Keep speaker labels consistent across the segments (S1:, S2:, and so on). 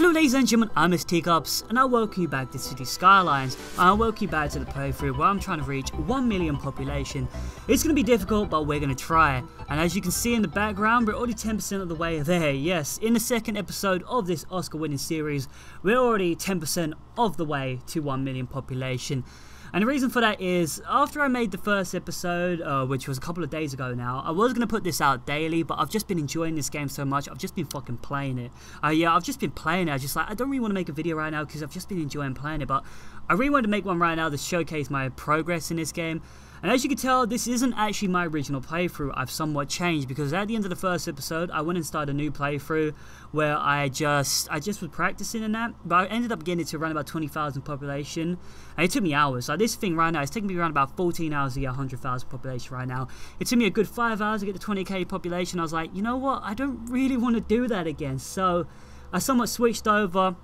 S1: Hello ladies and gentlemen, I'm Mr. Teacups, and I welcome you back to City Skylines. I welcome you back to the playthrough where I'm trying to reach 1 million population. It's going to be difficult, but we're going to try. And as you can see in the background, we're already 10% of the way there. Yes, in the second episode of this Oscar-winning series, we're already 10% of the way to 1 million population. And the reason for that is, after I made the first episode, which was a couple of days ago now, I was going to put this out daily, but I've just been enjoying this game so much, I've just been fucking playing it. Yeah, I've just been playing it. I don't really want to make a video right now because I've just been enjoying playing it, but I really want to make one right now to showcase my progress in this game. And as you can tell, this isn't actually my original playthrough. I've somewhat changed because at the end of the first episode, I went and started a new playthrough where I just was practicing in that. But I ended up getting it to around about 20,000 population. And it took me hours. Like this thing right now, it's taking me around about 14 hours to get 100,000 population right now. It took me a good 5 hours to get to 20k population. I was like, you know what? I don't really want to do that again. So I somewhat switched over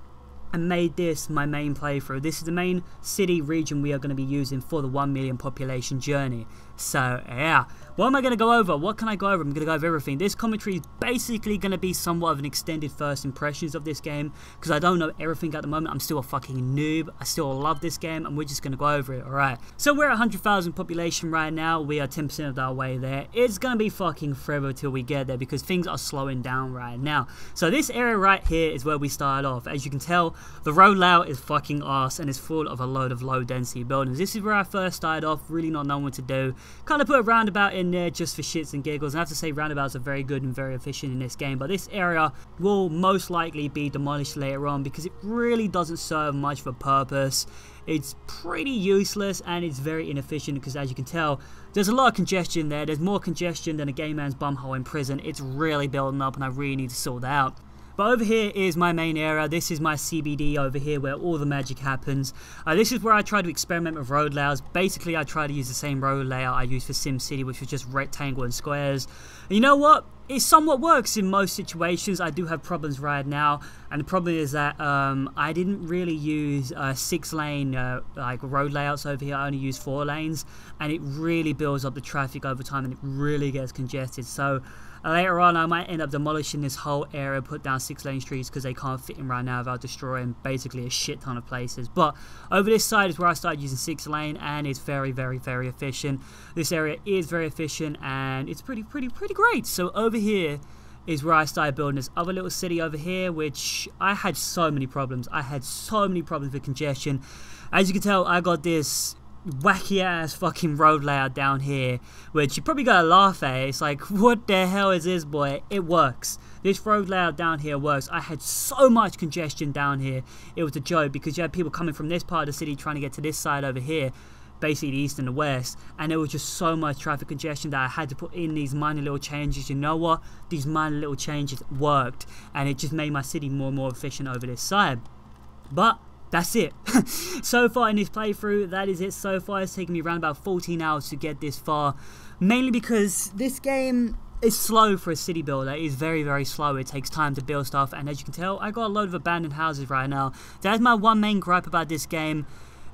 S1: and made this my main playthrough. This is the main city region we are going to be using for the 1 million population journey. So yeah, what am I going to go over? What can I go over? I'm going to go over everything. This commentary is basically going to be somewhat of an extended first impressions of this game because I don't know everything at the moment. I'm still a fucking noob. I still love this game and we're just going to go over it. Alright, so we're at 100,000 population right now. We are 10% of our way there. It's going to be fucking forever till we get there because things are slowing down right now. So this area right here is where we started off. As you can tell, the road layout is fucking arse and it's full of a load of low density buildings. This is where I first started off, really not knowing what to do. Kind of put a roundabout in there just for shits and giggles. And I have to say roundabouts are very good and very efficient in this game. But this area will most likely be demolished later on because it really doesn't serve much of a purpose. It's pretty useless and it's very inefficient because as you can tell, there's a lot of congestion there. There's more congestion than a gay man's bumhole in prison. It's really building up and I really need to sort that out. But over here is my main area. This is my CBD over here where all the magic happens. This is where I try to experiment with road layouts. Basically, I try to use the same road layout I used for SimCity, which was just rectangle and squares. And you know what? It somewhat works in most situations. I do have problems right now, and the problem is that I didn't really use 6-lane like road layouts over here. I only use 4 lanes, and it really builds up the traffic over time, and it really gets congested. So later on, I might end up demolishing this whole area, put down 6-lane streets because they can't fit in right now without destroying basically a shit ton of places. But over this side is where I started using 6-lane, and it's very, very, very efficient. This area is very efficient, and it's pretty great. So over here is where I started building this other little city over here, which I had so many problems. I had so many problems with congestion. As you can tell, I got this wacky ass fucking road layout down here, which you probably gotta laugh at. It's like, what the hell is this, boy? It works. This road layout down here works. I had so much congestion down here. It was a joke because you had people coming from this part of the city trying to get to this side over here, basically the east and the west, and there was just so much traffic congestion that I had to put in these minor little changes. You know what? These minor little changes worked, and it just made my city more and more efficient over this side. But that's it. So far in this playthrough, that is it so far. It's taken me around about 14 hours to get this far, mainly because this game is slow for a city builder. It is very, very slow. It takes time to build stuff, and as you can tell, I got a load of abandoned houses right now. That's my one main gripe about this game.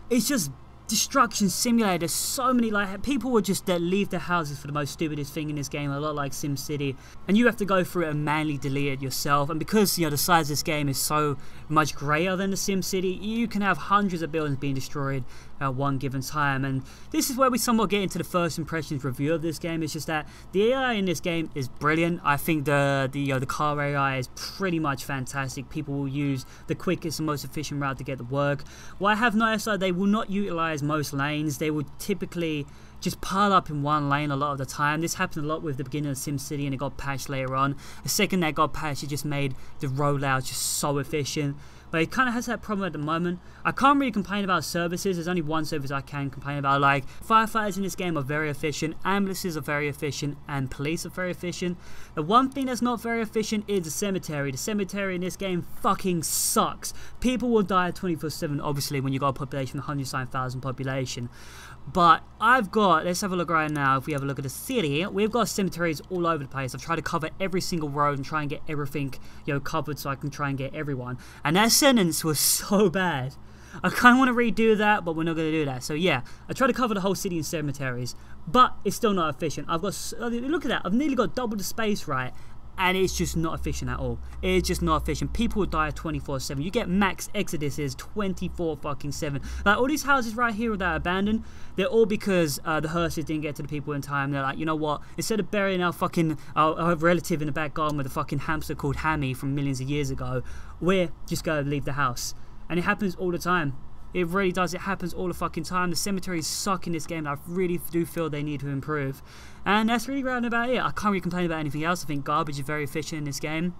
S1: It's just destruction simulator. There's so many, like, people will just leave their houses for the most stupidest thing in this game, a lot like SimCity, and you have to go through it and manually delete it yourself. And because, you know, the size of this game is so much greater than the SimCity, you can have hundreds of buildings being destroyed at one given time. And this is where we somewhat get into the first impressions review of this game. It's just that the AI in this game is brilliant. I think the car AI is pretty much fantastic. People will use the quickest and most efficient route to get to work. What I have noticed are they will not utilize most lanes. They will typically just pile up in one lane a lot of the time. This happened a lot with the beginning of SimCity, and it got patched later on. The second that got patched, it just made the road layout just so efficient. But it kind of has that problem at the moment. I can't really complain about services. There's only one service I can complain about. Like, firefighters in this game are very efficient, ambulances are very efficient, and police are very efficient. The one thing that's not very efficient is the cemetery. The cemetery in this game fucking sucks. People will die 24/7, obviously, when you got a population of 100,000 population. But I've got, let's have a look right now. If we have a look at the city, we've got cemeteries all over the place. I've tried to cover every single road and try and get everything, you know, covered so I can try and get everyone. And that sentence was so bad. I kind of want to redo that, but we're not going to do that. So yeah, I try to cover the whole city in cemeteries, but it's still not efficient. I've got, look at that, I've nearly got double the space, right? and it's just not efficient at all. It's just not efficient. People will die 24/7. You get max exoduses 24/7. Like all these houses right here that are abandoned, they're all because the hearses didn't get to the people in time. They're like, you know what? Instead of burying our relative in the back garden with a fucking hamster called Hammy from millions of years ago, we're just gonna leave the house. And it happens all the time. It really does. It happens all the fucking time. The cemeteries suck in this game. I really do feel they need to improve. And that's really round about it. I can't really complain about anything else. I think garbage is very efficient in this game.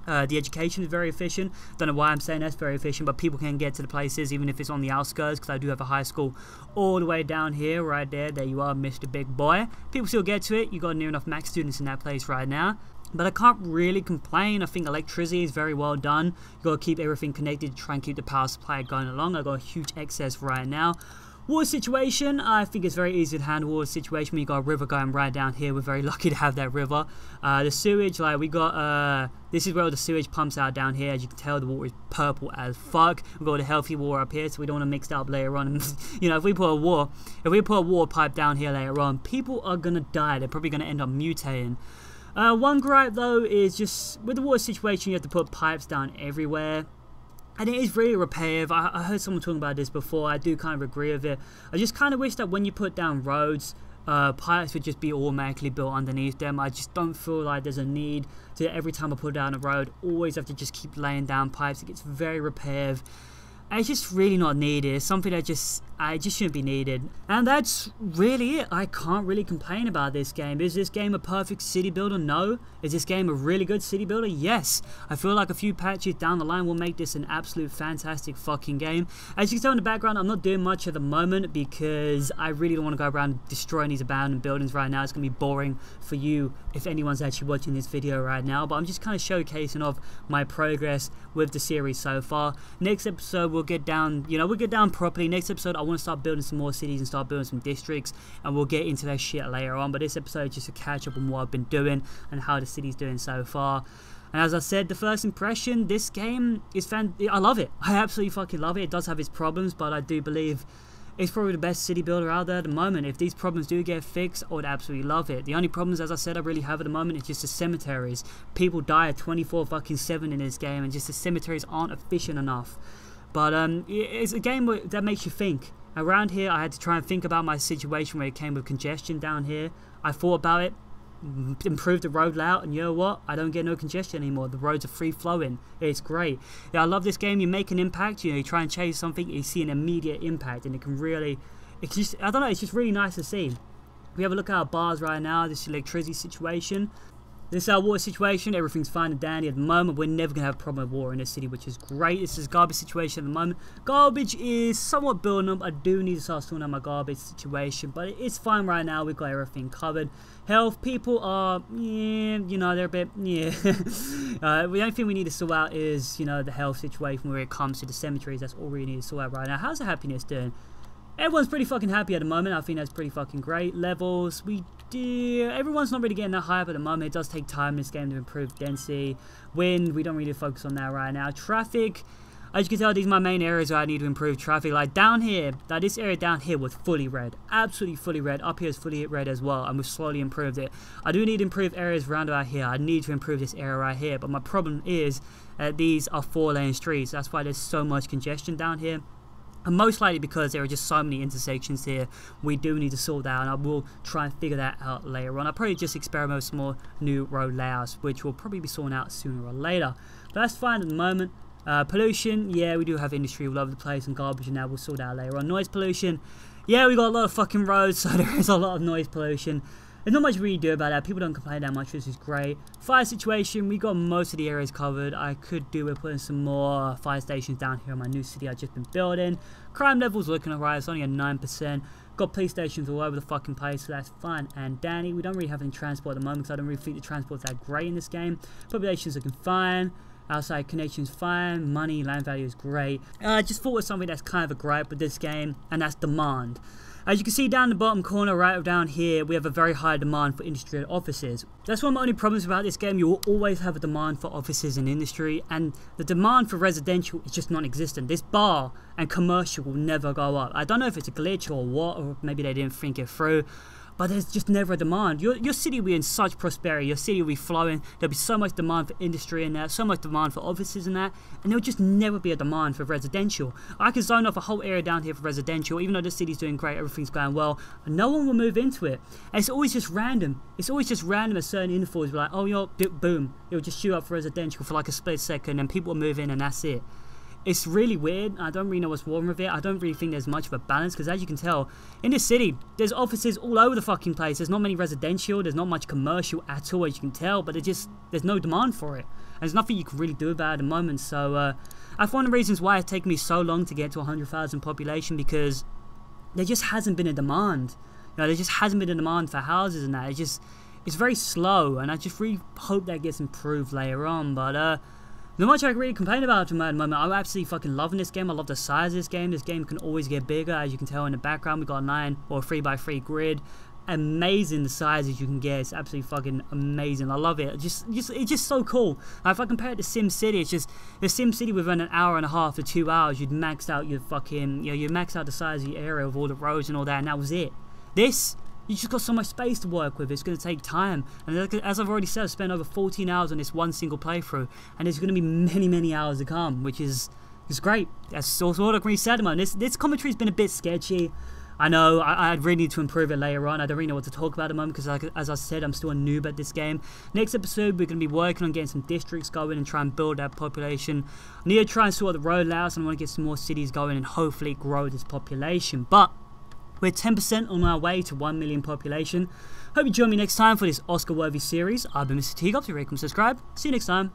S1: The education is very efficient. Don't know why I'm saying that's very efficient, but people can get to the places even if it's on the outskirts, because I do have a high school all the way down here, right there. There you are, Mr. Big Boy. People still get to it. You got near enough max students in that place right now. But I can't really complain. I think electricity is very well done. You gotta keep everything connected to try and keep the power supply going along. I got a huge excess right now. Water situation, I think it's very easy to handle water situation when you got a river going right down here. We're very lucky to have that river. The sewage, like we got, this is where all the sewage pumps out down here. As you can tell, the water is purple as fuck. We've got the healthy water up here, so we don't want to mix it up later on. And, you know, if we put a water pipe down here later on, people are gonna die. They're probably gonna end up mutating. One gripe though is just with the water situation, you have to put pipes down everywhere. And it is really repetitive. I heard someone talking about this before. I do kind of agree with it. I just kind of wish that when you put down roads, pipes would just be automatically built underneath them. I just don't feel like there's a need to, every time I put down a road, always have to just keep laying down pipes. It gets very repetitive. And it's just really not needed. It's something that just shouldn't be needed. And that's really it. I can't really complain about this game. Is this game a perfect city builder? No. Is this game a really good city builder? Yes. I feel like a few patches down the line will make this an absolute fantastic fucking game. As you can tell in the background, I'm not doing much at the moment because I really don't want to go around destroying these abandoned buildings right now. It's going to be boring for you if anyone's actually watching this video right now. But I'm just kind of showcasing of my progress with the series so far. Next episode, we'll get down, we'll get down properly. Next episode, I want to start building some more cities and start building some districts, and we'll get into that shit later on. But this episode is just a catch up on what I've been doing and how the city's doing so far. And as I said, the first impression, this game is I love it. I absolutely fucking love it. It does have its problems, but I do believe it's probably the best city builder out there at the moment. If these problems do get fixed, I would absolutely love it. The only problems, as I said, I really have at the moment is just the cemeteries. People die at 24/7 in this game, and just the cemeteries aren't efficient enough. But it's a game that makes you think. Around here, I had to try and think about my situation where it came with congestion down here. I thought about it, improved the road layout, and you know what? I don't get no congestion anymore. The roads are free flowing. It's great. Yeah, I love this game. You make an impact. You try and change something, you see an immediate impact, and it can really, it's just, I don't know, it's just really nice to see. We have a look at our bars right now. This electricity situation. This is our water situation. Everything's fine and dandy at the moment. We're never going to have a problem with water in this city, which is great. This is garbage situation at the moment. Garbage is somewhat building up. I do need to start sorting out my garbage situation, but it's fine right now. We've got everything covered. Health, people are, yeah, they're a bit, yeah. The only thing we need to sort out is, the health situation where it comes to the cemeteries. That's all we need to sort out right now. How's the happiness doing? Everyone's pretty fucking happy at the moment. I think that's pretty fucking great. Levels, everyone's not really getting that high up at the moment. It does take time in this game to improve density. Wind, we don't really focus on that right now. Traffic, as you can tell, these are my main areas where I need to improve traffic. Like down here, this area down here was fully red. Absolutely fully red. Up here is fully red as well, and we've slowly improved it. I do need to improve areas around about here. I need to improve this area right here, but my problem is these are 4-lane streets. That's why there's so much congestion down here. And most likely because there are just so many intersections here, we do need to sort that out, and I will try and figure that out later on. I'll probably just experiment with some more new road layouts, which will probably be sorted out sooner or later. But that's fine at the moment. Pollution, yeah, we do have industry all over the place, and garbage, and now we'll sort that out later on. Noise pollution, yeah, we got a lot of fucking roads, so there is a lot of noise pollution. There's not much we do about that. People don't complain that much, which is great. Fire situation, we got most of the areas covered. I could do with putting some more fire stations down here in my new city I've just been building. Crime levels looking alright, it's only at 9%. Got police stations all over the fucking place, so that's fine and dandy. We don't really have any transport at the moment, because I don't really think the transport's that great in this game. Population's looking fine. Outside connection's fine. Money, land value is great. I just thought of something that's kind of a gripe with this game, and that's demand. As you can see down the bottom corner right down here, we have a very high demand for industry and offices. That's one of my only problems about this game. You will always have a demand for offices and industry, and the demand for residential is just non-existent. This bar and commercial will never go up. I don't know if it's a glitch or what, or maybe they didn't think it through, but there's just never a demand. Your city will be in such prosperity, your city will be flowing, there'll be so much demand for industry and that, so much demand for offices and that, and there'll just never be a demand for residential. I could zone off a whole area down here for residential, even though the city's doing great, everything's going well, and no one will move into it. And it's always just random. It's always just random at certain intervals, like, oh, yo, boom, it'll just shoot up for residential for like a split second, and people will move in, and that's it. It's really weird. I don't really know what's wrong with it. I don't really think there's much of a balance, because as you can tell, in this city, there's offices all over the fucking place. There's not many residential, there's not much commercial at all, as you can tell, but there's no demand for it. And there's nothing you can really do about it at the moment. So that's one of the reasons why it's taken me so long to get to 100,000 population, because there just hasn't been a demand. You know, there just hasn't been a demand for houses and that. It's very slow, and I just really hope that gets improved later on. But not much I can really complain about at the moment. I'm absolutely fucking loving this game. I love the size of this game. This game can always get bigger. As you can tell in the background, we got a 9 or 3x3 grid. Amazing the sizes you can get. It's absolutely fucking amazing. I love it. It's just so cool. If I compare it to SimCity, it's just the SimCity within an hour and a half to 2 hours, you'd maxed out your fucking, you maxed out the size of your area with all the roads and all that, and that was it. This, you just got so much space to work with. It's going to take time, and as I've already said, I've spent over 14 hours on this one single playthrough, and there's going to be many hours to come, which is great. That's also what I can really say about this commentary's been a bit sketchy. I know I really need to improve it later on. I don't really know what to talk about at the moment, because as I said, I'm still a noob at this game. Next episode, we're going to be working on getting some districts going and try and build that population. I need to try and sort the road layouts, and I want to get some more cities going and hopefully grow this population. But we're 10% on our way to 1 million population. Hope you join me next time for this Oscar-worthy series. I've been Mr. Teagup. If you rate, comment, subscribe. See you next time.